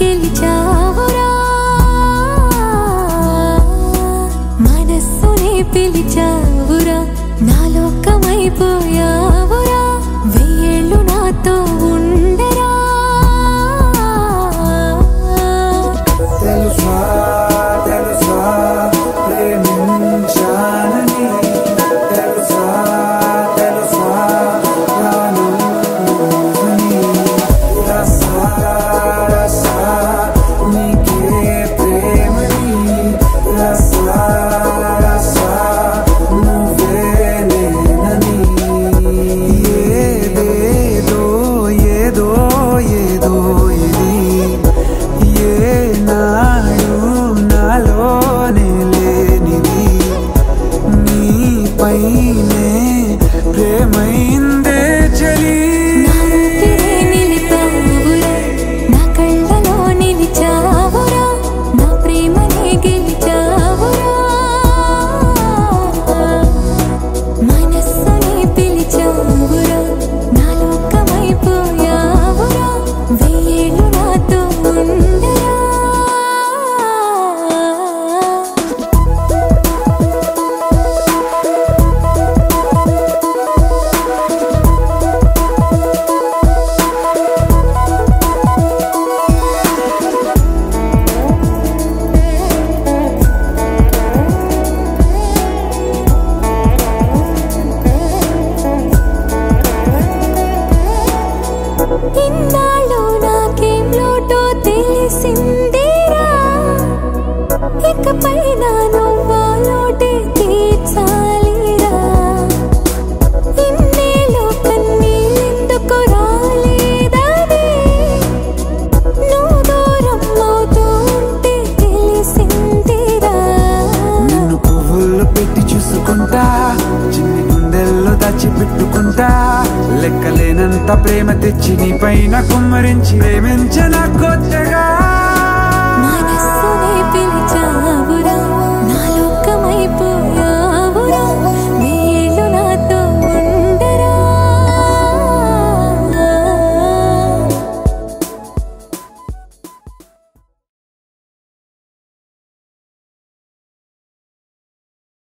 గెలిచావురా మనస్సునే పిలిచావురా నా లోకమైపోయావురా వెయ్యేళ్ళు నాతో ఉండరా తెలుసా తెలుసా ప్రేమించానని తెలుసా తెలుసా ప్రాణమని రసా రసా నీకే ప్రేమని రసా రసా నువ్వే నేనని ఏదేదో ఏదో ఏదో ఇది ఏనాడు నాలోనే లేనిది నీపైనే ప్రేమైందే చలి నా ఊపిరే నిలిపావురా నా కళ్ళలో నిలిచావురా నా ప్రేమనే గెలిచావురా మనస్సునే పిలిచావురా నా లోకమైపోయావురా వెయ్యేళ్ళు నాతో ఉండరా ఇన్నాళ్ళు నాకేం లోటో తెలిసిందిరా ఇకపై నా నువ్వా లోటే తీర్చాలిరా ఇన్నేళ్ళు కన్నీళ్ళెందుకు రాలేదని నువ్వు దూరం అవుతూ ఉంటే తెలిసిందిరా నిన్ను పువ్వుల్లో పెట్టి చూసుకుంటా చిన్ని గుండెల్లో దాచిపెట్టుకుంటా లెక్కలేనంత ప్రేమ తెచ్చి నీ పైన కుమ్మరించి ప్రేమించన కొత్తగా